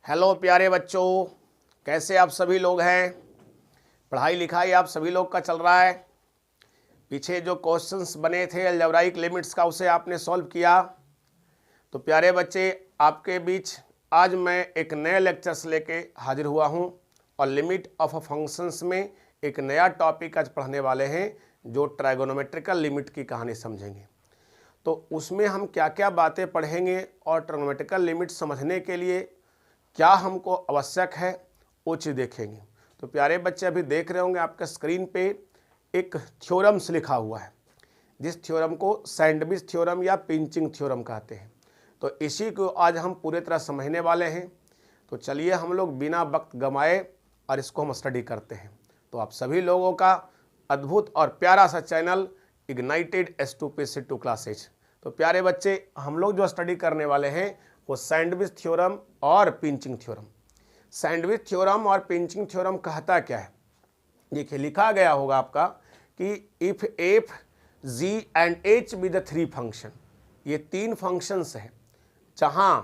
Hello प्यारे बच्चों, कैसे आप सभी लोग हैं। पढ़ाई लिखाई आप सभी लोग का चल रहा है। पीछे जो क्वेश्चंस बने थे अलजेब्राइक लिमिट्स का, उसे आपने सॉल्व किया। तो प्यारे बच्चे, आपके बीच आज मैं एक नए लेक्चर्स लेके हाजिर हुआ हूं और लिमिट ऑफ फंक्शंस में एक नया टॉपिक आज पढ़ने वाले हैं, जो ट्राइगोनोमेट्रिकल लिमिट की कहानी समझेंगे। तो उसमें हम क्या क्या बातें पढ़ेंगे और ट्राइगोनोमेट्रिकल लिमिट समझने के लिए क्या हमको आवश्यक है, वो चीज़ देखेंगे। तो प्यारे बच्चे, अभी देख रहे होंगे आपके स्क्रीन पे एक थ्योरम्स लिखा हुआ है, जिस थ्योरम को सैंडविच थ्योरम या पिंचिंग थ्योरम कहते हैं। तो इसी को आज हम पूरी तरह समझने वाले हैं। तो चलिए हम लोग बिना वक्त गंवाए और इसको हम स्टडी करते हैं। तो आप सभी लोगों का अद्भुत और प्यारा सा चैनल इग्नाइटेड S2P क्लासेज। तो प्यारे बच्चे, हम लोग जो स्टडी करने वाले हैं वो सैंडविच थ्योरम और पिंचिंग थ्योरम। सैंडविच थ्योरम और पिंचिंग थ्योरम कहता क्या है, देखिए लिखा गया होगा आपका कि if F G and H be the three function, ये तीन फंक्शंस हैं, जहां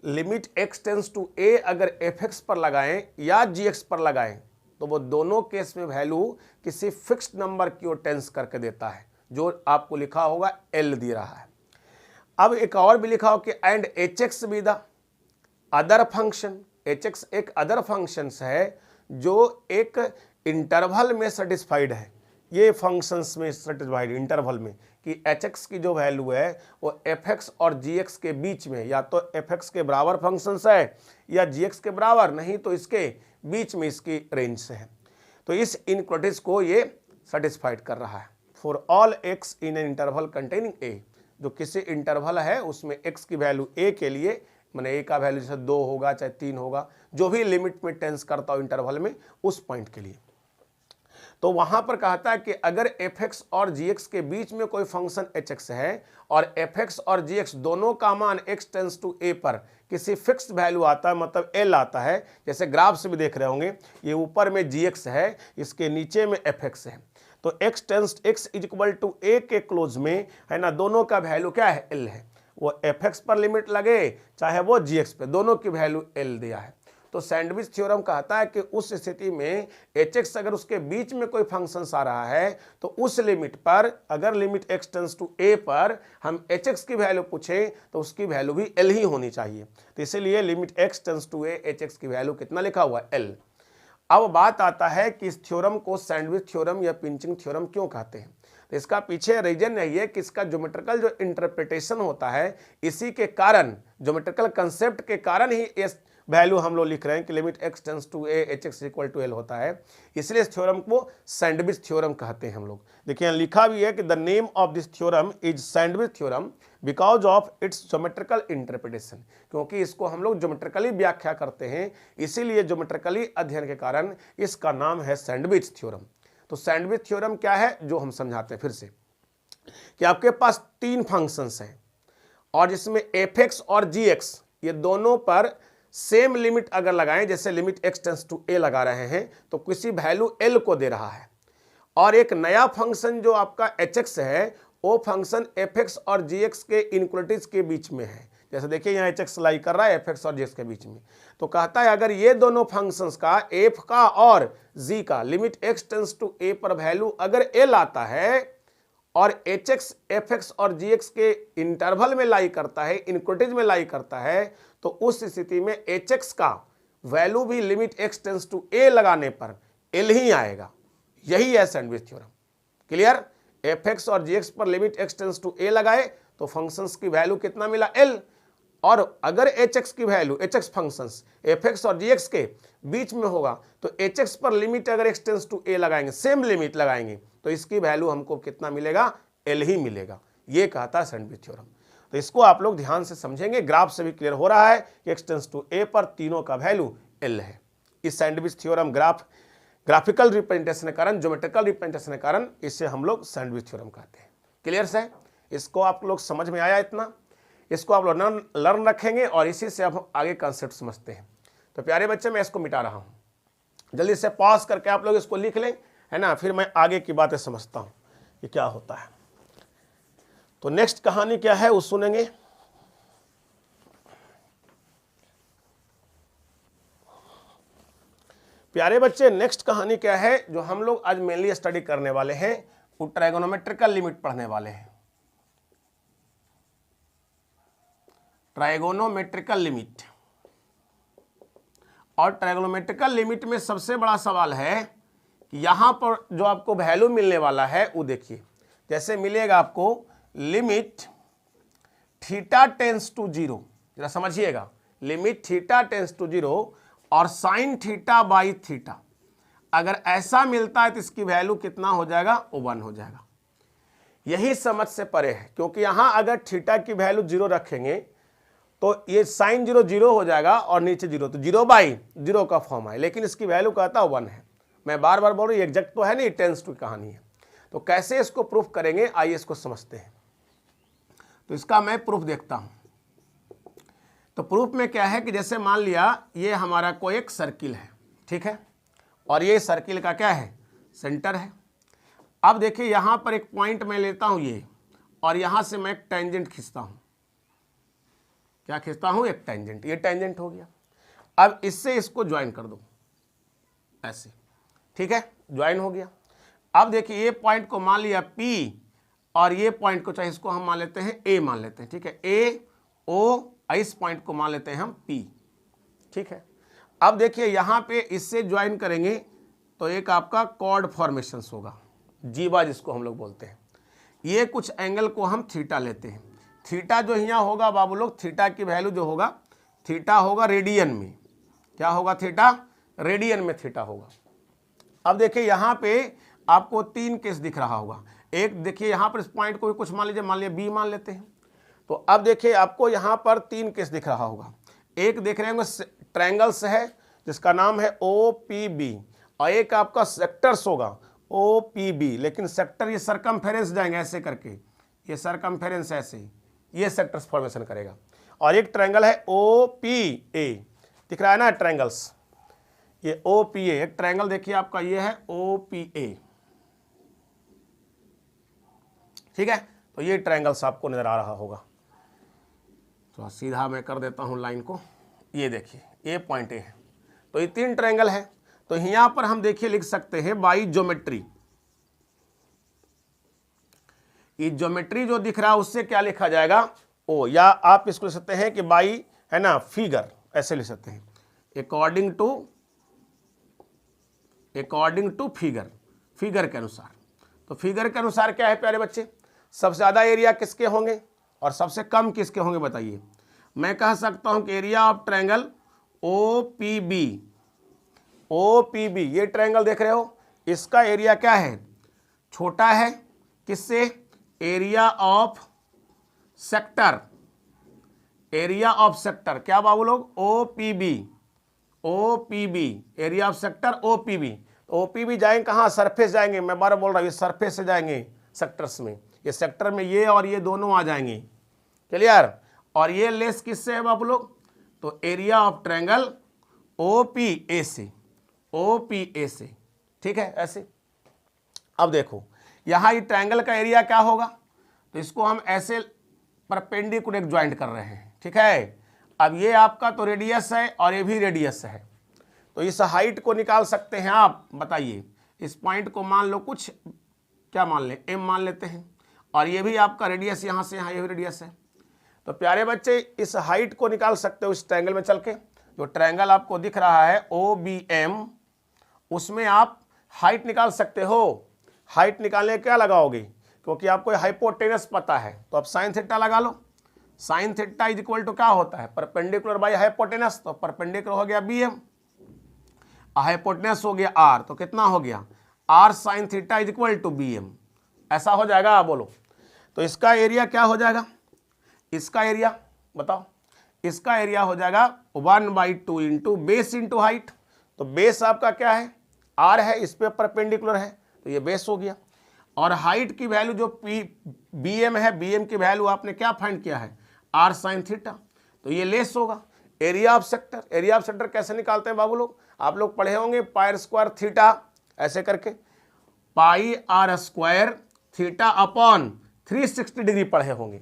लिमिट एक्स टेंस टू ए अगर एफ एक्स पर लगाएं या जी एक्स पर लगाएं तो वो दोनों केस में वैल्यू किसी फिक्स्ड नंबर की ओर टेंस करके देता है, जो आपको लिखा होगा एल दे रहा है। अब एक और भी लिखा हो कि and H x be the other function. H x एक अदर फंक्शन है जो एक इंटरवल में सेटिस्फाइड है। ये फंक्शंस में सेटिस्फाइड इंटरवल में कि एच एक्स की जो वैल्यू है वो एफ एक्स और जी एक्स के बीच में, या तो एफ एक्स के बराबर फंक्शंस है या जी एक्स के बराबर, नहीं तो इसके बीच में इसकी रेंज से है। तो इस इनक्वलिटीज को ये सेटिस्फाइड कर रहा है। For all x in an interval containing A, जो किसी इंटरवल है उसमें x की वैल्यू a के लिए, मैंने a का वैल्यू जैसे 2 होगा चाहे 3 होगा, जो भी लिमिट में टेंस करता हो इंटरवल में, उस पॉइंट के लिए। तो वहां पर कहता है कि अगर fx और gx के बीच में कोई फंक्शन hx है और fx और gx दोनों का मान x टेंस टू a पर किसी फिक्स्ड वैल्यू आता है, मतलब l आता है, जैसे ग्राफ से भी देख रहे होंगे, ये ऊपर में gx है, इसके नीचे में fx है, तो x tends x is equal to a के क्लोज में है ना, दोनों का वैल्यू क्या है, l है। वो fx पर लिमिट लगे चाहे वो gx पे, दोनों की वैल्यू l दिया है। तो सैंडविच थ्योरम कहता है कि उस स्थिति में hx अगर उसके बीच में कोई फंक्शन आ रहा है तो उस लिमिट पर, अगर limit x tends to a पर हम hx की वैल्यू पूछें तो उसकी वैल्यू भी l ही होनी चाहिए। तो इसीलिए limit x tends to a hx की वैल्यू कितना लिखा हुआ है, l। अब बात आता है कि इस थ्योरम को सैंडविच थ्योरम या पिंचिंग थ्योरम क्यों कहते हैं। तो इसका पीछे रीजन यही है कि इसका ज्योमेट्रिकल जो इंटरप्रिटेशन होता है, इसी के कारण, ज्योमेट्रिकल कंसेप्ट के कारण ही इस वैल्यू हम लोग लिख रहे हैं कि limit x tends to a h x equal to l होता है। इसलिए इस थ्योरम को सैंडविच थ्योरम कहते हैं हम लोग। देखिए यहाँ लिखा भी है कि the name of this theorem is sandwich theorem because of its geometrical interpretation, क्योंकि इसको हम लोग ज्योमेट्रिकली व्याख्या करते हैं, इसीलिए ज्योमेट्रिकली अध्ययन के कारण इसका नाम है सैंडविच थ्योरम। तो सैंडविच थ्योरम क्या है, जो हम समझाते हैं फिर से, कि आपके पास तीन फंक्शंस हैं और जिसमें एफ एक्स और जी एक्स, ये दोनों पर सेम लिमिट अगर लगाएं, जैसे limit x tends to a लगा रहे हैं तो किसी वैल्यू l को दे रहा है, और एक नया फंक्शन जो आपका hx है वो फंक्शन fx और gx के इनक्वलिटीज के बीच में है। जैसे देखिए यहाँ hx लाई कर रहा है fx और gx के बीच में, तो कहता है अगर ये दोनों फंक्शंस का, f का और g का, limit x tends to a पर वैल्यू अगर l आता है और hx fx और gx के इंटरवल में लाई करता है, इनक्वलिटीज में लाई करता है, तो उस स्थिति में hx का वैल्यू भी limit x tends to a लगाने पर l ही आएगा। यही है सैंडविच थ्योरम। क्लियर? fx और gx पर limit x tends to a लगाए तो फंक्शंस की वैल्यू कितना मिला, l। और अगर hx की वैल्यू, hx फंक्शंस fx और gx के बीच में होगा तो hx पर लिमिट अगर x टेंस टू a लगाएंगे, सेम लिमिट लगाएंगे, तो इसकी वैल्यू हमको कितना मिलेगा, l ही मिलेगा। ये कहता है सैंडविच थ्योरम। तो इसको आप लोग ध्यान से समझेंगे, ग्राफ से भी क्लियर हो रहा है कि x टेंस टू a पर तीनों का वैल्यू l है। इस सैंडविच थ्योरम ग्राफिकल रिप्रेजेंटेशन के कारण, ज्योमेट्रिकल रिप्रेजेंटेशन के कारण इसे हम लोग सैंडविच थ्योरम कहते हैं। क्लियर से? इसको आप लोग समझ में आया इतना? इसको आप लोग लर्न रखेंगे और इसी से आप आगे कंसेप्ट समझते हैं। तो प्यारे बच्चे, मैं इसको मिटा रहा हूँ, जल्दी से पॉज करके आप लोग इसको लिख लें, है ना, फिर मैं आगे की बातें समझता हूँ कि क्या होता है। तो नेक्स्ट कहानी क्या है वो सुनेंगे। प्यारे बच्चे, नेक्स्ट कहानी क्या है जो हम लोग आज मेनली स्टडी करने वाले हैं, वो ट्राइगोनोमेट्रिकल लिमिट पढ़ने वाले हैं। ट्राइगोनोमेट्रिकल लिमिट। और ट्राइगोनोमेट्रिकल लिमिट में सबसे बड़ा सवाल है कि यहां पर जो आपको वैल्यू मिलने वाला है वो देखिए, जैसे मिलेगा आपको limit theta tends to zero, जरा समझिएगा, limit theta tends to zero और साइन थीटा बाई थीटा, अगर ऐसा मिलता है तो इसकी वैल्यू कितना हो जाएगा, वो 1 हो जाएगा। यही समझ से परे है, क्योंकि यहां अगर थीटा की वैल्यू 0 रखेंगे तो ये साइन 0 0 हो जाएगा और नीचे 0, तो 0 बाई 0 का फॉर्म है, लेकिन इसकी वैल्यू कहता है 1 है। मैं बार बार बोल रहा हूँ, एग्जैक्ट तो है नहीं, टेंस टू कहानी है। तो कैसे इसको प्रूफ करेंगे, आइए इसको समझते हैं। तो इसका मैं प्रूफ देखता हूं। तो प्रूफ में क्या है कि जैसे मान लिया ये हमारा कोई एक सर्किल है, ठीक है, और ये सर्किल का क्या है, सेंटर है। अब देखिए यहां पर एक पॉइंट मैं लेता हूं ये, और यहां से मैं एक टेंजेंट खींचता हूं। क्या खींचता हूं, एक टेंजेंट। ये टेंजेंट हो गया। अब इससे इसको ज्वाइन कर दो ऐसे, ठीक है, ज्वाइन हो गया। अब देखिए ये पॉइंट को मान लिया P, और ये पॉइंट को चाहे इसको हम मान लेते हैं A मान लेते हैं, ठीक है, A O, इस पॉइंट को मान लेते हैं हम P, ठीक है। अब देखिए यहां पे इससे ज्वाइन करेंगे तो एक आपका कॉर्ड फॉर्मेशन होगा, जीवा जिसको हम लोग बोलते हैं। ये कुछ एंगल को हम थीटा लेते हैं। थीटा जो यहाँ होगा बाबू लोग, थीटा की वैल्यू जो होगा, थीटा होगा रेडियन में। क्या होगा, थीटा रेडियन में थीटा होगा। अब देखिए यहाँ पे आपको 3 केस दिख रहा होगा। एक देखिए यहाँ पर इस पॉइंट को भी कुछ मान लीजिए, मान लिया B मान लेते हैं। तो अब देखिए आपको यहाँ पर 3 केस दिख रहा होगा। एक देख रहे होंगे ट्रायंगल्स है जिसका नाम है OPB, और एक आपका सेक्टर्स होगा OPB, लेकिन सेक्टर ये सरकमफेरेंस जाएंगे ऐसे करके, ये सरकमफेरेंस ऐसे, ये सेक्टर्स फॉर्मेशन करेगा। और एक ट्रायंगल है OPA, दिख रहा है ना ट्रायंगल्स, ये OPA एक ट्रायंगल देखिए आपका, ये है OPA, ठीक है। तो ये ट्रायंगल्स आपको नजर आ रहा होगा। तो सीधा मैं कर देता हूं लाइन को, ये देखिए ये पॉइंट ए है। तो ये 3 ट्रायंगल है। तो यहां पर हम देखिए लिख सकते हैं बाई ज्योमेट्री। ये ज्योमेट्री जो दिख रहा है उससे क्या लिखा जाएगा, ओ, या आप इसको लिख सकते हैं कि बाई, है ना, फिगर, ऐसे लिख सकते हैं, अकॉर्डिंग टू फिगर, फिगर के अनुसार। तो फिगर के अनुसार क्या है प्यारे बच्चे, सबसे ज्यादा एरिया किसके होंगे और सबसे कम किसके होंगे बताइए। मैं कह सकता हूं कि एरिया ऑफ ट्रायंगल OPB, ये ट्रायंगल देख रहे हो, इसका एरिया क्या है, छोटा है किससे, area of sector, area of sector, क्या बाबू लोग, OPB, area of sector OPB। OPB जाएंगे कहाँ, सरफेस जाएंगे, मैं बार बोल रहा हूँ ये सरफेस से जाएंगे सेक्टर्स में, ये सेक्टर में ये और ये दोनों आ जाएंगे, क्लियर। और ये लेस किससे है बाबू लोग, तो एरिया ऑफ ट्रायंगल OPA से, ठीक है, ऐसे। अब देखो यहाँ ये ट्रायंगल का एरिया क्या होगा, तो इसको हम ऐसे परपेंडिकुलर ज्वाइंट कर रहे हैं, ठीक है। अब ये आपका तो रेडियस है और ये भी रेडियस है, तो इस हाइट को निकाल सकते हैं आप, बताइए। इस पॉइंट को मान लो कुछ, क्या मान ले, M मान लेते हैं, और ये भी आपका रेडियस यहाँ से यहाँ, ये भी रेडियस है। तो प्यारे बच्चे इस हाइट को निकाल सकते हो इस ट्रायंगल में चल के। जो ट्रायंगल आपको दिख रहा है OBM, उसमें आप हाइट निकाल सकते हो। हाइट निकालने क्या लगाओगे, क्योंकि आपको हाइपोटेनस पता है, तो आप साइन थीटा लगा लो। Sine theta is equal to क्या होता है, परपेंडिकुलर बाई हाइपोटेनस, तो परपेंडिकुलर हो गया BM, हाइपोटेनस हो गया R, तो कितना हो गया, R sine theta is equal to BM, ऐसा हो जाएगा, आप बोलो। तो इसका एरिया क्या हो जाएगा, इसका एरिया बताओ, इसका एरिया हो जाएगा 1/2 इंटू बेस इंटू हाइट। तो बेस आपका क्या है, R है, इस पे परपेंडिकुलर है, तो ये बेस हो गया। और हाइट की वैल्यू जो BM है, BM की वैल्यू आपने क्या फाइंड किया है, R साइन थीटा, तो ये लेस होगा। Area of sector, area of sector कैसे निकालते हैं बाबू लोग, आप लोग पढ़े होंगे पाई स्क्वायर थीटा ऐसे करके, पाई R square theta upon 360 degree पढ़े होंगे।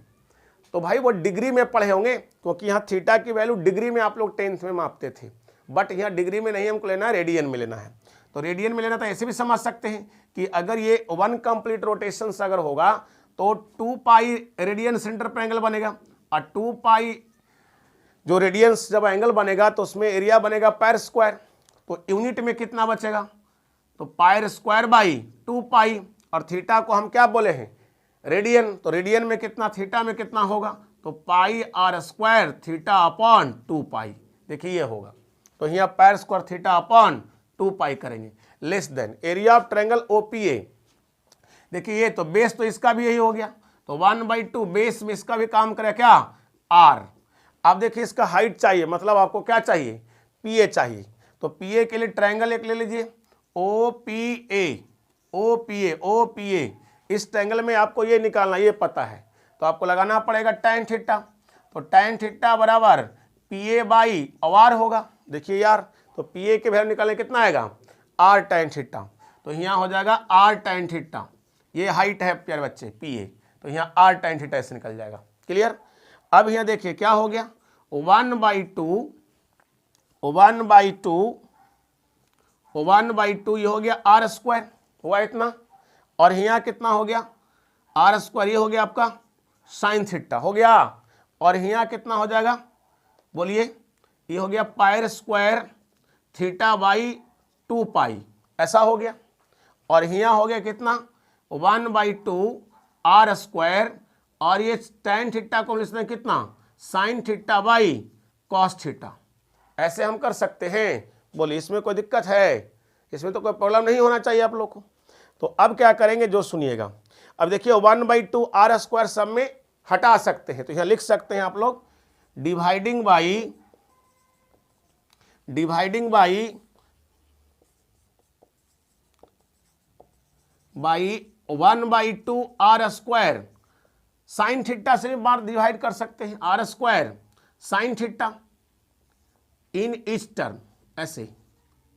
तो भाई वो डिग्री में पढ़े होंगे, क्योंकि यहाँ थीटा की वैल्यू डिग्री में आप लोग 10th में मापते थे, बट यहाँ डिग्री में नहीं हमको लेना है, रेडियन में लेना है। तो रेडियन में लेना तो ऐसे भी समझ सकते हैं कि अगर ये 1 कंप्लीट रोटेशन अगर होगा तो 2 पाई रेडियन सेंटर पर एंगल बनेगा, और 2 पाई जो रेडियंस जब एंगल बनेगा तो उसमें एरिया बनेगा पायर स्क्वायर। तो यूनिट में कितना बचेगा, तो पायर स्क्वायर बाई 2 पाई, और थीटा को हम क्या बोले हैं, रेडियन। तो रेडियन में कितना, थीटा में कितना होगा, तो पाई आर स्क्वायर थीटा अपॉन 2 पाई। देखिए ये होगा, तो यहाँ पायर स्क्वायर थीटा अपॉन 2 पाई करेंगे, less than area of triangle OPA. देखिए ये तो बेस तो इसका भी यही हो गया, तो 1/2 बेस में इसका भी काम करे क्या, आर। अब देखिए इसका हाइट चाहिए, मतलब आपको क्या चाहिए, पीए चाहिए। तो पीए के लिए ट्रायंगल एक ले लीजिए, ओपीए, ओपीए, ओपीए। इस ट्रायंगल में आपको ये निकालना, ये पता है, तो आपको लगाना पड़ेगा tan थीटा। तो tan थीटा बराबर पीए बाई आर होगा। देखिए यार, तो पीए के वैल्यू निकालने कितना आएगा, r tan थीटा। तो यहाँ हो जाएगा r tan थीटा, ये हाइट है प्यारे बच्चे पीए, तो यहाँ r tan थीटा ऐसे निकल जाएगा। क्लियर। अब यहाँ देखिए क्या हो गया, 1/2 ये हो गया आर स्क्वायर, हुआ इतना, और यहाँ कितना हो गया, आर स्क्वायर, ये हो गया आपका साइन थीटा हो गया, और यहाँ कितना हो जाएगा, बोलिए, ये हो गया पायर स्क्वायर थीटा बाई 2 पाई, ऐसा हो गया। और यहाँ हो गया कितना, 1/2 आर स्क्वायर, और ये tan थीटा को लिखते हैं कितना, sign theta by cos theta. ऐसे हम कर सकते हैं, बोलिए इसमें कोई दिक्कत है, इसमें तो कोई प्रॉब्लम नहीं होना चाहिए आप लोग को। तो अब क्या करेंगे, जो सुनिएगा। अब देखिए 1/2 आर स्क्वायर सब में हटा सकते हैं, तो यहाँ लिख सकते हैं आप लोग dividing by 1/2 R square, sine theta से भी बार डिवाइड कर सकते हैं, R square sine theta in each term, ऐसे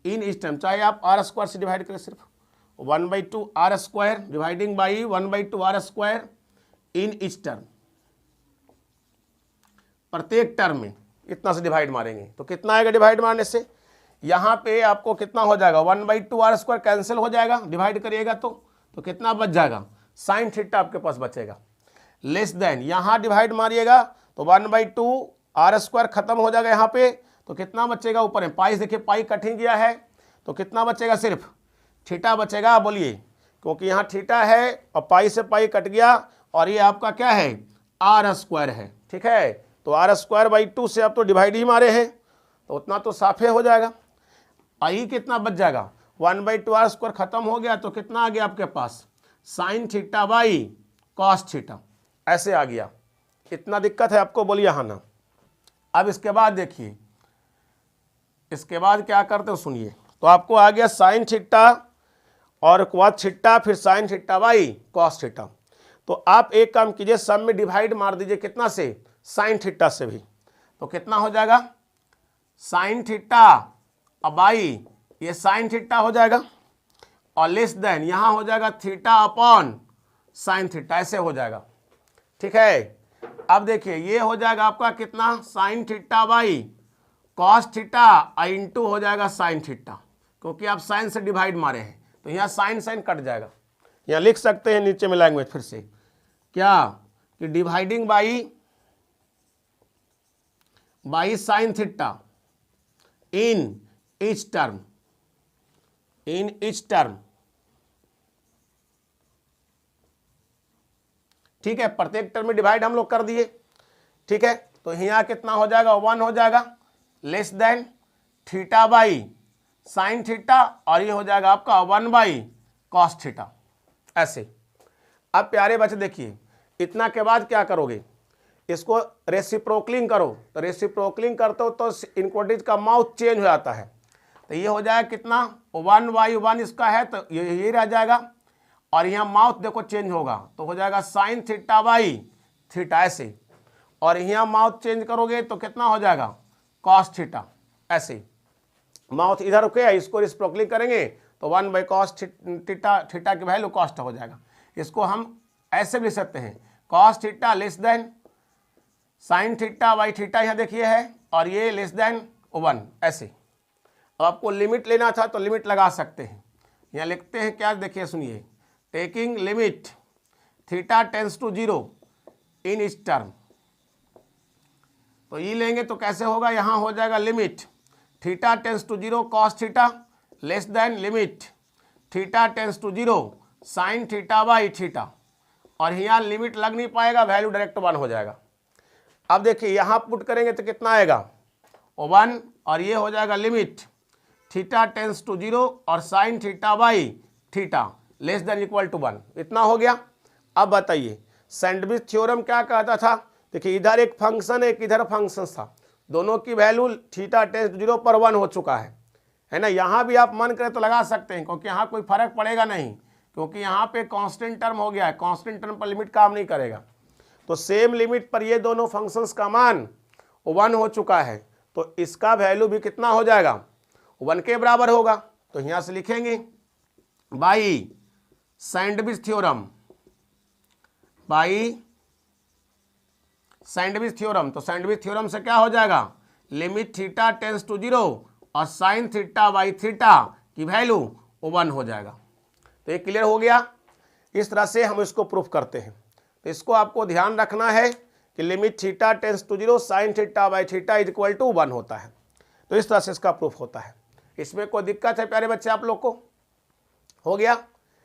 इन इच टर्म, चाहे आप आर स्क्वायर से डिवाइड करें, सिर्फ 1/2 R square dividing by 1/2 R square in each term, प्रत्येक टर्म में इतना से डिवाइड मारेंगे तो कितना आएगा, डिवाइड मारने से यहाँ पे आपको कितना हो जाएगा, 1/2 आर स्क्वायर कैंसिल हो जाएगा, डिवाइड करिएगा तो कितना बच जाएगा, साइन थीटा आपके पास बचेगा, लेस देन यहाँ डिवाइड मारिएगा तो 1/2 आर स्क्वायर खत्म हो जाएगा यहाँ पे, तो कितना बचेगा ऊपर में, पाई, देखिए पाई कट ही गया है, तो कितना बचेगा, सिर्फ थीटा बचेगा, बोलिए, क्योंकि यहाँ थीटा है और पाई से पाई कट गया, और ये आपका क्या है, आर स्क्वायर है, ठीक है। तो आर स्क्वायर बाई 2 से आप तो डिवाइड ही मारे हैं, तो उतना तो साफे हो जाएगा। आई कितना बच जाएगा, 1/2 आर स्क्वायर खत्म हो गया, तो कितना आ गया आपके पास, sine theta by cos theta, ऐसे आ गया। इतना दिक्कत है आपको, बोलिए हाँ ना। अब इसके बाद देखिए, इसके बाद क्या करते हो सुनिए, तो आपको आ गया साइन थीटा और कॉस थीटा, फिर sign theta by cos theta. तो आप एक काम कीजिए, सब में डिवाइड मार दीजिए, कितना से, साइन थीटा से भी, तो कितना हो जाएगा, साइन थीटा बाई ये साइन थीटा हो जाएगा, और लेस देन यहाँ हो जाएगा थीटा अपॉन साइन थीटा, ऐसे हो जाएगा, ठीक है। अब देखिए ये हो जाएगा आपका कितना, sign theta by cos theta into हो जाएगा साइन थीटा, क्योंकि आप साइन से डिवाइड मारे हैं, तो यहाँ साइन साइन कट जाएगा। यहाँ लिख सकते हैं नीचे में लैंग्वेज फिर से क्या, कि dividing by sine theta in each term, ठीक है, प्रत्येक टर्म में डिवाइड हम लोग कर दिए, ठीक है। तो यहाँ कितना हो जाएगा, 1 हो जाएगा, less than theta by sine theta, और ये हो जाएगा आपका 1/cos थीटा, ऐसे। अब प्यारे बच्चे देखिए, इतना के बाद क्या करोगे, इसको रेसिप्रोकलिंग करो, तो रेसिप्रोकलिंग करते हो तो इनक्वोटिज का माउथ चेंज हो जाता है, तो ये हो जाएगा कितना, 1/1 इसका है, तो ये रह जाएगा, और यहाँ माउथ देखो चेंज होगा, तो हो जाएगा साइन थीटा बाई थीटा, ऐसे। और यहाँ माउथ चेंज करोगे तो कितना हो जाएगा, कॉस थीटा, ऐसे। माउथ इधर रुके, इसको रेसिप्रोकलिंग करेंगे तो 1/cos थीटा की वैल्यू कॉस्ट हो जाएगा। इसको हम ऐसे भी लिख सकते हैं, cos theta less then sign theta by theta, यहाँ देखिए है, और ये लेस देन 1, ऐसे। अब आपको लिमिट लेना था तो लिमिट लगा सकते हैं। यहाँ लिखते हैं क्या, देखिए सुनिए, taking limit theta tends to 0 in इस टर्म, तो ये लेंगे तो कैसे होगा, यहाँ हो जाएगा limit theta tends to 0 cos theta less than limit theta tends to 0 sine theta by theta, और यहाँ लिमिट लग नहीं पाएगा, वैल्यू डायरेक्ट 1 हो जाएगा। अब देखिए यहाँ पुट करेंगे तो कितना आएगा 1, और ये हो जाएगा लिमिट थीटा टेंस टू 0 और sine theta by theta less than equal to 1, इतना हो गया। अब बताइए सैंडविच थ्योरम क्या कहता था, देखिए इधर एक फंक्शन एक इधर फंक्शन था, दोनों की वैल्यू थीटा टेंस टू 0 पर 1 हो चुका है ना। यहाँ भी आप मन करें तो लगा सकते हैं, क्योंकि यहाँ कोई फर्क पड़ेगा नहीं, क्योंकि यहाँ पे कांस्टेंट टर्म हो गया है, कांस्टेंट टर्म पर लिमिट काम नहीं करेगा। तो सेम लिमिट पर ये दोनों फंक्शंस का मान 1 हो चुका है, तो इसका वैल्यू भी कितना हो जाएगा 1 के बराबर होगा। तो यहाँ से लिखेंगे by sandwich theorem, by sandwich theorem, तो सैंडविच थ्योरम से क्या हो जाएगा, लिमिट थीटा टेंस टू 0 और साइन थीटा बाई थीटा की वैल्यू 1 हो जाएगा। तो ये क्लियर हो गया। इस तरह से हम इसको प्रूफ करते हैं। तो इसको आपको ध्यान रखना है कि limit theta tends to 0 sine theta by theta is equal to 1 होता है। तो इस तरह से इसका प्रूफ होता है। इसमें कोई दिक्कत है प्यारे बच्चे आप लोग को? हो गया।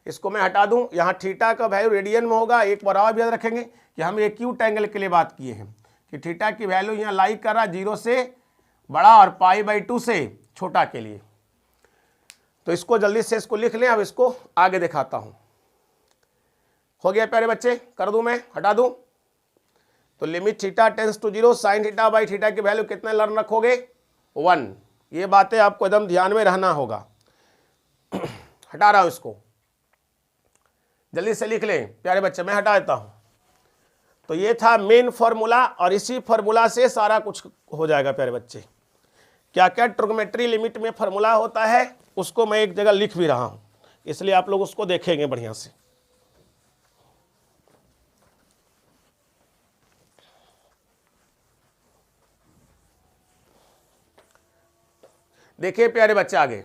इसको मैं हटा दूं, यहाँ थीटा का वैल्यू रेडियन में होगा। एक बार और याद रखेंगे कि हम एक्यूट एंगल के लिए बात किए हैं कि थीटा की वैल्यू यहाँ लाई कर रहा 0 से बड़ा और π/2 से छोटा के लिए। तो इसको जल्दी से इसको लिख लें। अब इसको आगे दिखाता हूँ। हो गया प्यारे बच्चे? कर दूं मैं, हटा दूं? तो limit theta tends to 0 sine theta by theta की वैल्यू कितने लर्न रखोगे 1। ये बातें आपको एकदम ध्यान में रहना होगा। हटा रहा हूं इसको, जल्दी से लिख लें प्यारे बच्चे, मैं हटा देता हूं। तो ये था मेन फॉर्मूला, और इसी फॉर्मूला से सारा कुछ हो जाएगा प्यारे बच्चे। क्या क्या ट्रिग्नोमेट्री लिमिट में फॉर्मूला होता है उसको मैं एक जगह लिख भी रहा हूं, इसलिए आप लोग उसको देखेंगे बढ़िया से। देखिए प्यारे बच्चे आगे,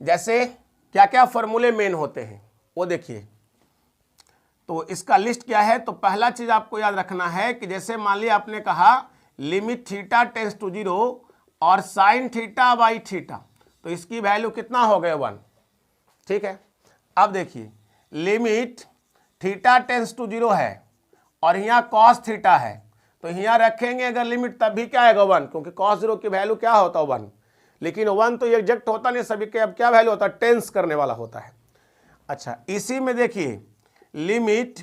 जैसे क्या क्या फॉर्मूले मेन होते हैं वो देखिए। तो इसका लिस्ट क्या है, तो पहला चीज आपको याद रखना है कि जैसे मान लिया आपने कहा लिमिट थीटा टेंस टू 0 और साइन थीटा बाई थीटा, तो इसकी वैल्यू कितना हो गया 1। ठीक है। अब देखिए लिमिट थीटा टेंस टू 0 है और यहाँ कॉस थीटा है, तो यहाँ रखेंगे अगर लिमिट तब भी क्या आएगा 1, क्योंकि कॉस 0 की वैल्यू क्या होता है 1। लेकिन 1 तो एग्जैक्ट होता नहीं सभी के, अब क्या वैल्यू होता है, टेंस करने वाला होता है। अच्छा, इसी में देखिए लिमिट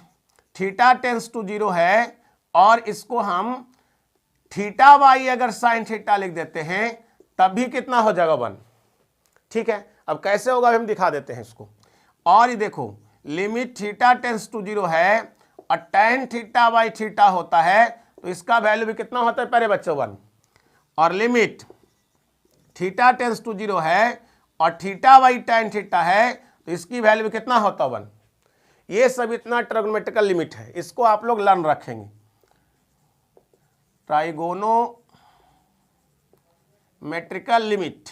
थीटा टेंस टू 0 है और इसको हम थीटा बाई अगर साइन थीटा लिख देते हैं तब भी कितना हो जाएगा 1। ठीक है। अब कैसे होगा हम दिखा देते हैं इसको। और ये देखो लिमिट थीटा टेंस टू 0 है और tan थीटा बाई थीटा होता है, तो इसका वैल्यू भी कितना होता है प्यारे बच्चों 1। और लिमिट थीटा टेंस टू 0 है और थीटा बाई tan थीटा है, तो इसकी वैल्यू भी कितना होता 1। ये सब इतना ट्रिग्नोमेट्रिकल लिमिट है, इसको आप लोग लर्न रखेंगे। ट्राइगोनोमेट्रिकल लिमिट,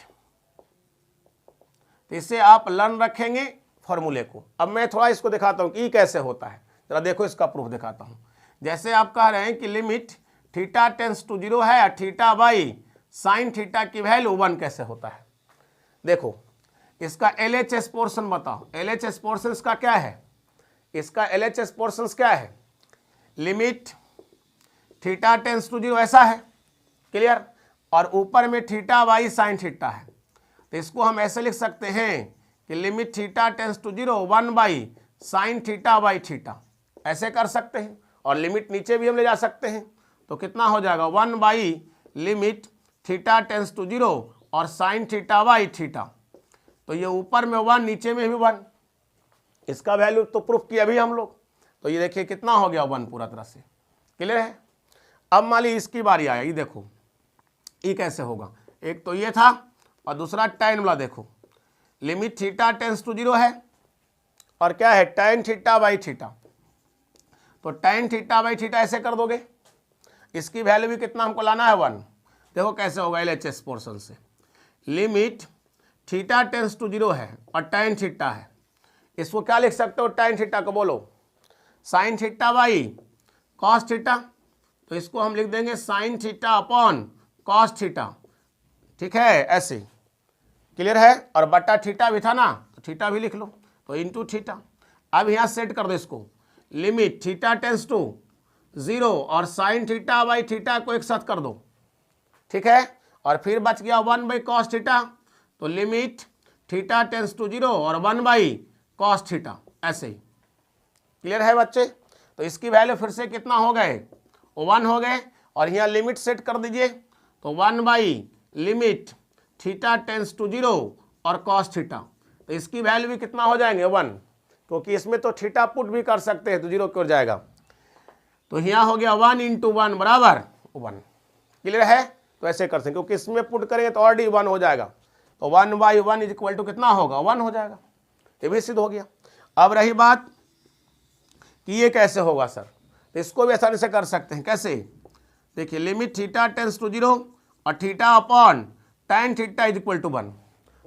तो इसे आप लर्न रखेंगे फॉर्मूले को। अब मैं थोड़ा इसको दिखाता हूं कि ये कैसे होता है, जरा देखो इसका प्रूफ दिखाता हूं। जैसे आप कह रहे हैं कि लिमिट थीटा टेंस टू 0 है और थीटा बाई साइन थीटा की वैल्यू 1 कैसे होता है। देखो इसका LHS पोर्शन बताओ। LHS पोर्शन का क्या है, इसका LHS पोर्शन क्या है, लिमिट थीटा टेंस टू 0 ऐसा है, क्लियर, और ऊपर में थीटा बाई साइन थीटा है। तो इसको हम ऐसे लिख सकते हैं कि limit theta tends to 0 1 by sine theta by theta, ऐसे कर सकते हैं। और लिमिट नीचे भी हम ले जा सकते हैं, तो कितना हो जाएगा 1 by limit theta tends to 0 और साइन थीटा बाई थीटा। तो ये ऊपर में 1 नीचे में भी 1, इसका वैल्यू तो प्रूफ किया अभी हम लोग। तो ये देखिए कितना हो गया 1 पूरा तरह से, क्लियर है। अब मान ली इसकी बारी आया, ये देखो ये कैसे होगा। एक तो ये था और दूसरा tan वाला। देखो लिमिट थीटा टेंस टू 0 है और क्या है tan थीटा बाई थीटा, तो tan थीटा बाई थीटा ऐसे कर दोगे, इसकी वैल्यू भी कितना हमको लाना है 1। देखो कैसे होगा LHS पोर्शन से। लिमिट थीटा टेंस टू 0 है और tan थीटा है, इसको क्या लिख सकते हो, tan थीटा को बोलो sign theta by cos theta, तो इसको हम लिख देंगे sine theta upon cos theta, ठीक है, ऐसे क्लियर है। और बटा थीटा भी था ना, तो थीटा भी लिख लो, तो इंटू थीटा। अब यहाँ सेट कर दो इसको, लिमिट थीटा टेंस टू 0 और साइन थीटा बाई थीटा को एक साथ कर दो, ठीक है। और फिर बच गया 1 बाई कॉस थीटा, तो लिमिट थीटा टेंस टू 0 और 1 बाई कॉस थीटा, ऐसे ही क्लियर है बच्चे। तो इसकी वैल्यू फिर से कितना हो गए, 1 हो गए। और यहाँ लिमिट सेट कर दीजिए, तो 1 by limit theta tends to 0 और कॉस थीटा, तो इसकी वैल्यू भी कितना हो जाएंगे 1, क्योंकि इसमें तो थीटा पुट भी कर सकते हैं, तो 0 की ओर जाएगा। तो यहाँ हो गया 1 इंटू 1 बराबर 1, क्लियर है। तो ऐसे कर सकते, क्योंकि इसमें पुट करेंगे तो ऑलरेडी 1 हो जाएगा, तो 1 बाई 1 इज इक्वल टू कितना होगा, 1 हो जाएगा। ये भी सिद्ध हो गया। अब रही बात कि ये कैसे होगा सर, तो इसको भी आसानी से कर सकते हैं। कैसे, देखिए लिमिट थीटा टेंस टू 0 और theta upon tan theta is equal to 1।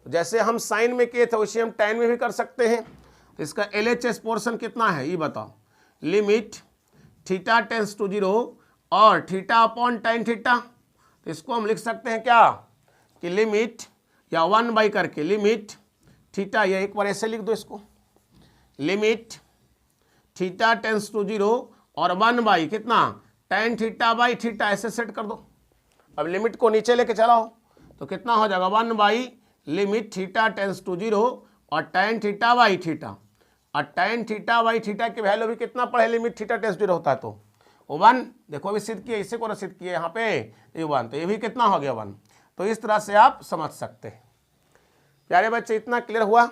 जैसे हम साइन में किए थे वैसे हम tan में भी कर सकते हैं। तो इसका LHS पोर्शन कितना है ये बताओ, लिमिट थीटा टेंस टू 0 और थीटा अपॉन tan थीटा, तो इसको हम लिख सकते हैं क्या कि लिमिट या 1 बाई करके लिमिट थीटा, या एक बार ऐसे लिख दो इसको, लिमिट थीटा टेंस टू 0 और 1 बाई कितना tan थीटा बाई थीटा, ऐसे सेट कर दो। अब लिमिट को नीचे लेके चलाओ, तो कितना हो जाएगा 1 by limit theta tends to 0 और tan थीटा बाई थीटा, और tan थीटा बाई थीटा की वैल्यू भी कितना पढ़े, लिमिट थीटा टेंस टू 0 होता है तो 1, देखो अभी सिद्ध किए, इसे को सिद्ध किए यहाँ पे ये 1, तो ये भी कितना हो गया 1। तो इस तरह से आप समझ सकते हैं। प्यारे बच्चे इतना क्लियर हुआ।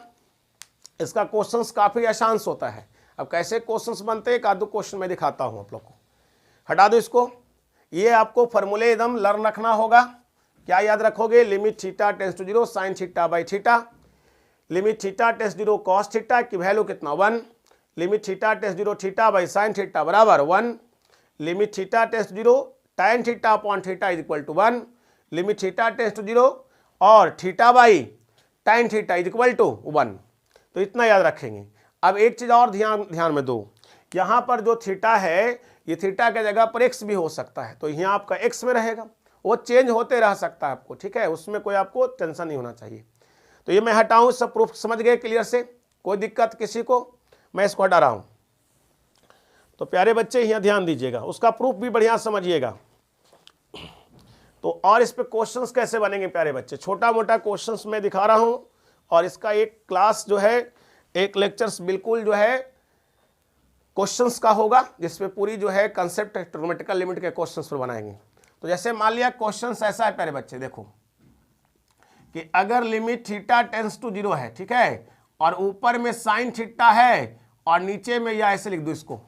इसका क्वेश्चंस काफ़ी आसान होता है। अब कैसे क्वेश्चंस बनते हैं, एक आधो क्वेश्चन मैं दिखाता हूँ आप लोग को। हटा दो इसको, ये आपको फॉर्मूले एकदम लर्न रखना होगा। क्या याद रखोगे, limit theta tends to 0 sine theta by theta, limit theta tends 0 cos theta की वैल्यू कितना 1, limit theta tends 0 theta by sine theta बराबर 1, limit theta tends 0 tan theta upon theta is equal to 1, limit theta tends to 0 और theta by tan theta is equal to 1। तो इतना याद रखेंगे। अब एक चीज़ और ध्यान में दो, यहाँ पर जो थीटा है ये थीटा के जगह पर x भी हो सकता है, तो यहाँ आपका x में रहेगा, वो चेंज होते रह सकता है आपको, ठीक है, उसमें कोई आपको टेंशन नहीं होना चाहिए। तो ये मैं हटाऊँ, सब प्रूफ समझ गए क्लियर से, कोई दिक्कत किसी को, मैं इसको हटा रहा हूँ। तो प्यारे बच्चे यहाँ ध्यान दीजिएगा, उसका प्रूफ भी बढ़िया समझिएगा। तो और इस पे क्वेश्चंस कैसे बनेंगे प्यारे बच्चे, छोटा मोटा क्वेश्चंस मैं दिखा रहा हूँ, और इसका एक क्लास जो है, एक लेक्चर्स बिल्कुल जो है क्वेश्चंस का होगा, जिसमें पूरी जो है कंसेप्ट ट्रिग्नोमेट्रिकल लिमिट के क्वेश्चंस पर बनाएंगे। तो जैसे मान लिया क्वेश्चंस ऐसा है प्यारे बच्चे, देखो कि अगर लिमिट थीटा टेंस टू 0 है, ठीक है, और ऊपर में साइन थीटा है और नीचे में, या ऐसे लिख दो इसको,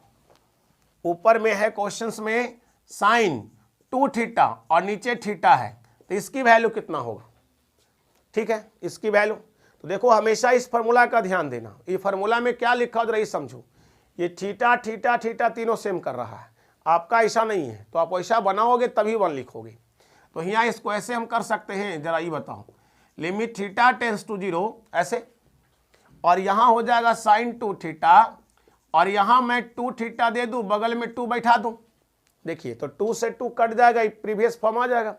ऊपर में है क्वेश्चंस में साइन 2 थीटा और नीचे थीटा है, तो इसकी वैल्यू कितना होगा, ठीक है, इसकी वैल्यू। तो देखो हमेशा इस फार्मूला का ध्यान देना, ये फार्मूला में क्या लिखा हो जरा ये समझो, ये थीटा थीटा थीटा तीनों सेम कर रहा है, आपका ऐसा नहीं है, तो आप ऐसा बनाओगे तभी 1 लिखोगे। तो यहाँ इसको ऐसे हम कर सकते हैं, जरा ये बताओ, लिमिट थीटा टेंस टू 0 ऐसे, और यहाँ हो जाएगा साइन 2 थीटा, और यहाँ मैं 2 थीटा दे दूँ, बगल में 2 बैठा दूँ, देखिए तो 2 से 2 कट जाएगा, प्रीवियस फॉर्म आ जाएगा।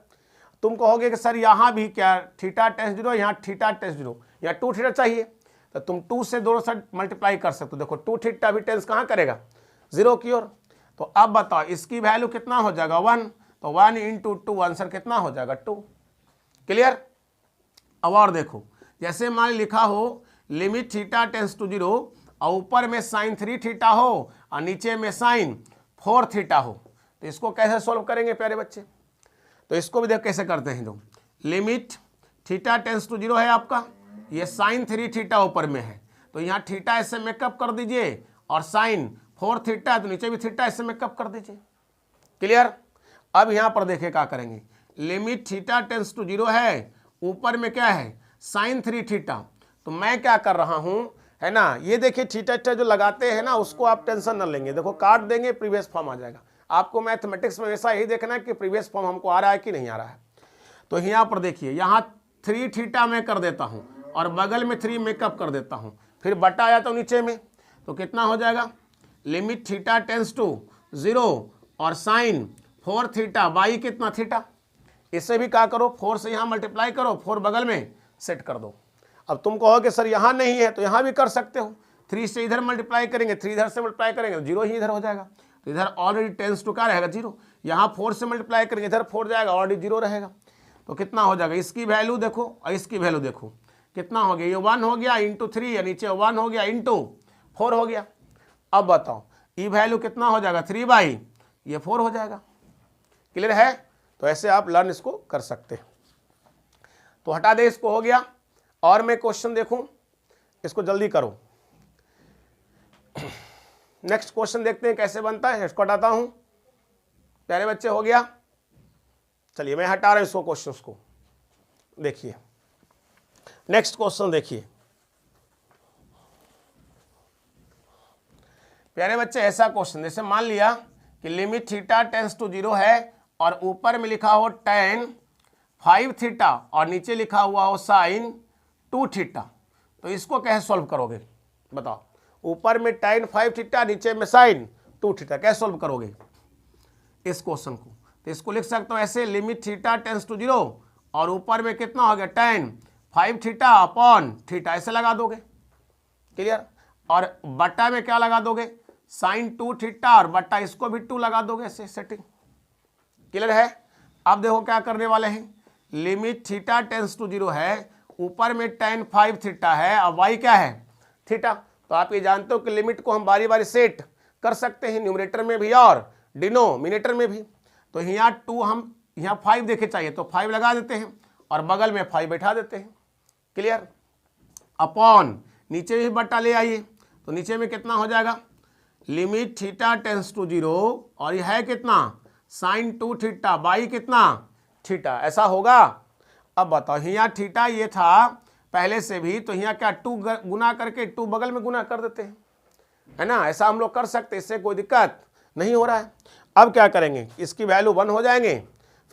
तुम कहोगे कि सर यहाँ भी क्या थीटा टेंस 0, यहाँ थीटा टेंस 0, यहाँ 2 थीटा चाहिए, तो तुम 2 से दोनों साइड मल्टीप्लाई कर सकते हो। देखो 2 थीटा भी टेंस कहाँ करेगा, 0 की ओर। तो अब बताओ इसकी वैल्यू कितना हो जाएगा 1, तो 1 इंटू 2 आंसर कितना हो जाएगा 2। क्लियर। अब और देखो, जैसे मान लिखा हो लिमिट थीटा टेंस टू 0 और ऊपर में साइन 3 थीटा हो और नीचे में साइन 4 थीटा हो, तो इसको कैसे सॉल्व करेंगे प्यारे बच्चे। तो इसको भी देख कैसे करते हैं, जो लिमिट थीटा टेंस टू 0 है आपका, ये साइन 3 थीटा ऊपर में है, तो यहाँ थीटा ऐसे मेकअप कर दीजिए, और साइन 4 थीटा तो नीचे भी थीटा ऐसे मेकअप कर दीजिए। क्लियर। अब यहाँ पर देखे क्या करेंगे, लिमिट थीटा टेंस टू 0 है, ऊपर में क्या है साइन 3 थीटा, तो मैं क्या कर रहा हूँ, है ना, ये देखिए थीटा थीटा जो लगाते हैं ना, उसको आप टेंशन न लेंगे, देखो काट देंगे प्रीवियस फॉर्म आ जाएगा। आपको मैथमेटिक्स में ऐसा यही देखना है कि प्रीवियस फॉर्म हमको आ रहा है कि नहीं आ रहा है। तो यहाँ पर देखिए, यहाँ 3 थीटा मैं कर देता हूँ और बगल में 3 मेकअप कर देता हूँ, फिर बटा आ जाता हूँ नीचे में, तो कितना हो जाएगा, लिमिट थीटा टेंस टू 0 और साइन 4 थीटा बाई कितना थीटा। इससे भी क्या करो, 4 से यहाँ मल्टीप्लाई करो, 4 बगल में सेट कर दो। अब तुम कहो कि सर यहाँ नहीं है, तो यहाँ भी कर सकते हो, 3 से इधर मल्टीप्लाई करेंगे, 3 इधर से मल्टीप्लाई करेंगे तो 0 ही इधर हो जाएगा, तो इधर ऑलरेडी टेंस टू क्या रहेगा 0। यहाँ 4 से मल्टीप्लाई करेंगे, इधर 4 जाएगा, ऑलरेडी 0 रहेगा। तो कितना हो जाएगा, इसकी वैल्यू देखो और इसकी वैल्यू देखो, कितना हो गया, ये 1 हो गया इंटू 3 या नीचे 1 हो गया इंटू 4 हो गया। अब बताओ ई वैल्यू कितना हो जाएगा, 3 बाई ये 4 हो जाएगा। क्लियर है। तो ऐसे आप लर्न इसको कर सकते हैं। तो हटा दे, इसको हो गया। और मैं क्वेश्चन देखूं, इसको जल्दी करो। नेक्स्ट क्वेश्चन देखते हैं कैसे बनता है, इसको हटाता हूं। प्यारे बच्चे हो गया, चलिए मैं हटा रहा हूं इसको, क्वेश्चंस को देखिए। नेक्स्ट क्वेश्चन देखिए प्यारे बच्चे, ऐसा क्वेश्चन जैसे मान लिया कि लिमिट थीटा टेंस टू 0 है और ऊपर में लिखा हो tan 5 थीटा और नीचे लिखा हुआ हो साइन 2 थीटा, तो इसको कैसे सॉल्व करोगे बताओ। ऊपर में tan 5 थीटा, नीचे में साइन 2 थीटा, कैसे सॉल्व करोगे इस क्वेश्चन को। तो इसको लिख सकते हो ऐसे, लिमिट थीटा टेंस टू 0 और ऊपर में कितना हो गया tan 5 थीटा अपॉन थीटा, ऐसे लगा दोगे। क्लियर। और बट्टा में क्या लगा दोगे, साइन 2 थीटा और बट्टा इसको भी 2 लगा दोगे, ऐसे सेटिंग। क्लियर है। अब देखो क्या करने वाले हैं, लिमिट थीटा टेंस टू 0 है, ऊपर में tan 5 थीटा है, अब y क्या है थीटा। तो आप ये जानते हो कि लिमिट को हम बारी बारी सेट कर सकते हैं, न्यूमरेटर में भी और डिनोमिनेटर में भी। तो यहाँ 2 हम यहाँ 5 देखे चाहिए तो 5 लगा देते हैं और बगल में 5 बैठा देते हैं। क्लियर। अपॉन नीचे भी बट्टा ले आइए, तो नीचे में कितना हो जाएगा, लिमिट थीटा टेंस टू 0 और यह है कितना साइन 2 थीटा बाई कितना थीटा, ऐसा होगा। अब बताओ यहाँ थीटा ये था पहले से भी, तो यहाँ क्या 2 गुना करके 2 बगल में गुना कर देते हैं, है ना। ऐसा हम लोग कर सकते, इससे कोई दिक्कत नहीं हो रहा है। अब क्या करेंगे, इसकी वैल्यू 1 हो जाएंगे।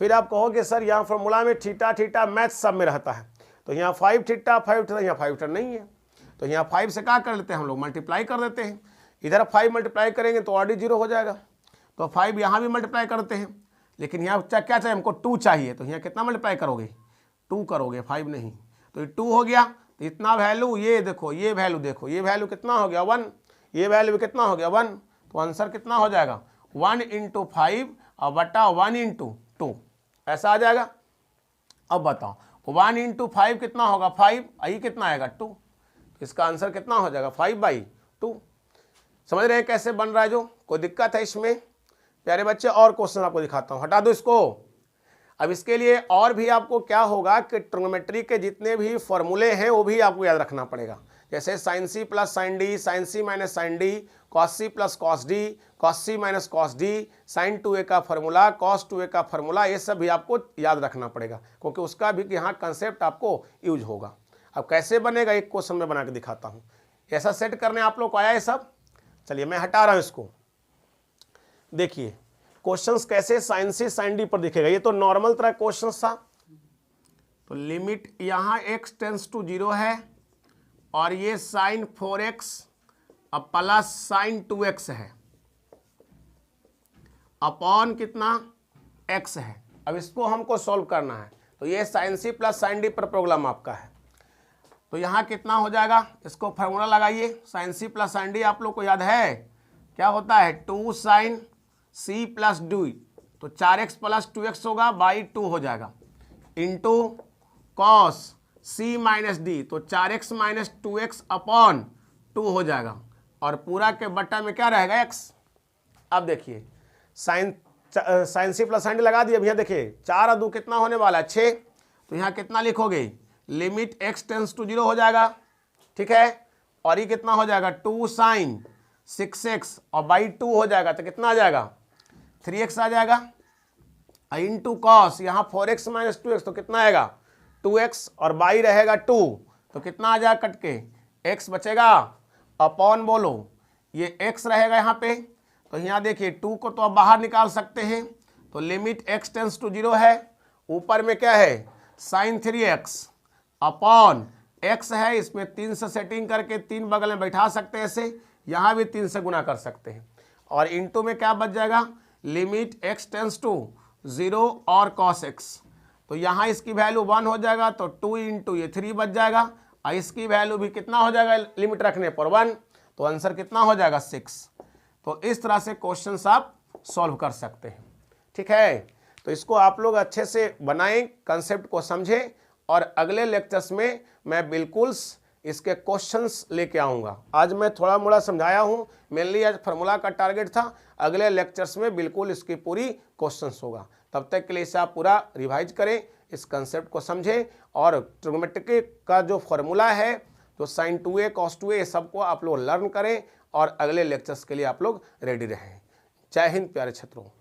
फिर आप कहोगे सर यहाँ फॉर्मूला में थीटा थीटा मैथ सब में रहता है, तो यहाँ 5 थीटा 5 थीटा, यहाँ 5 थीटा नहीं है, तो यहाँ 5 से क्या कर लेते हैं हम लोग, मल्टीप्लाई कर देते हैं। इधर 5 मल्टीप्लाई करेंगे तो ऑलरेडी 0 हो जाएगा, तो 5 यहाँ भी मल्टीप्लाई करते हैं। लेकिन यहाँ क्या चाहिए हमको, 2 चाहिए, तो यहाँ कितना मल्टीप्लाई करोगे, 2 करोगे, 5 नहीं। तो ये 2 हो गया, तो इतना वैल्यू, ये देखो ये वैल्यू देखो, ये वैल्यू कितना हो गया 1, ये वैल्यू कितना हो गया 1, तो आंसर कितना हो जाएगा 1 इंटू 5 और बटा 1 इंटू 2, ऐसा आ जाएगा। अब बताओ 1 इंटू 5 कितना होगा 5, आई कितना आएगा 2, इसका आंसर कितना हो जाएगा 5/2। समझ रहे हैं कैसे बन रहा है, जो कोई दिक्कत है इसमें प्यारे बच्चे। और क्वेश्चन आपको दिखाता हूं, हटा दो इसको। अब इसके लिए और भी आपको क्या होगा कि ट्रिग्नोमेट्री के जितने भी फॉर्मूले हैं वो भी आपको याद रखना पड़ेगा, जैसे sine C plus sine D, sine C minus sine D, cos C plus cos D, cos C minus cos D, sine 2a का फॉर्मूला, कॉस 2a का फॉर्मूला, ये सब भी आपको याद रखना पड़ेगा, क्योंकि उसका भी यहाँ कंसेप्ट आपको यूज होगा। अब कैसे बनेगा, एक क्वेश्चन में बना के दिखाता हूँ। ऐसा सेट करने आप लोग को आया है सब। चलिए मैं हटा रहा हूँ इसको। देखिए क्वेश्चंस कैसे साइन सी साइन डी पर दिखेगा, ये तो नॉर्मल तरह क्वेश्चन था। तो लिमिट यहाँ x टेंस टू 0 है और ये साइन 4x अब प्लस साइन 2x है अपॉन कितना x है। अब इसको हमको सॉल्व करना है, तो ये sine C plus sine D पर प्रॉब्लम आपका है। तो यहाँ कितना हो जाएगा, इसको फार्मूला लगाइए, sine C plus sine D आप लोग को याद है क्या होता है, 2 साइन सी प्लस डी, तो 4x प्लस 2x होगा बाई 2 हो जाएगा, into cos C minus D, तो 4x माइनस 2x अपॉन 2 हो जाएगा, और पूरा के बट्टा में क्या रहेगा x। अब देखिए sine C plus sine D लगा दिए। अब यहाँ देखिए 4 और 2 कितना होने वाला है 6, तो यहाँ कितना लिखोगे, लिमिट x टेंस टू 0 हो जाएगा, ठीक है। और ये कितना हो जाएगा 2 साइन 6x और बाई 2 हो जाएगा, तो कितना आ जाएगा 3x आ जाएगा, इंटू कॉस यहाँ 4x माइनस 2x, तो कितना आएगा 2x और बाई रहेगा 2, तो कितना आ जाएगा कट के x बचेगा, अपॉन बोलो ये x रहेगा यहाँ पे। तो यहाँ देखिए 2 को तो अब बाहर निकाल सकते हैं, तो लिमिट x टेंस टू 0 है, ऊपर में क्या है साइन 3x अपॉन x है, इसमें 3 से सेटिंग करके 3 बगल में बैठा सकते हैं ऐसे, यहाँ भी 3 से गुना कर सकते हैं, और इंटू में क्या बच जाएगा, लिमिट x टेंस टू 0 और cos x, तो यहाँ इसकी वैल्यू 1 हो जाएगा, तो 2 इंटू ये 3 बच जाएगा, और इसकी वैल्यू भी कितना हो जाएगा लिमिट रखने पर 1, तो आंसर कितना हो जाएगा 6। तो इस तरह से क्वेश्चंस आप सॉल्व कर सकते हैं। ठीक है, तो इसको आप लोग अच्छे से बनाएं, कंसेप्ट को समझें, और अगले लेक्चर्स में मैं बिल्कुल इसके क्वेश्चंस लेके आऊँगा। आज मैं थोड़ा मोड़ा समझाया हूँ, मेनली आज फार्मूला का टारगेट था, अगले लेक्चर्स में बिल्कुल इसकी पूरी क्वेश्चंस होगा। तब तक के लिए इसे आप पूरा रिवाइज करें, इस कंसेप्ट को समझें, और ट्रिग्नोमेट्री का जो फार्मूला है, जो sin 2a cos 2a, ये सबको आप लोग लर्न करें, और अगले लेक्चर्स के लिए आप लोग रेडी रहें। जय हिंद प्यारे छात्रों।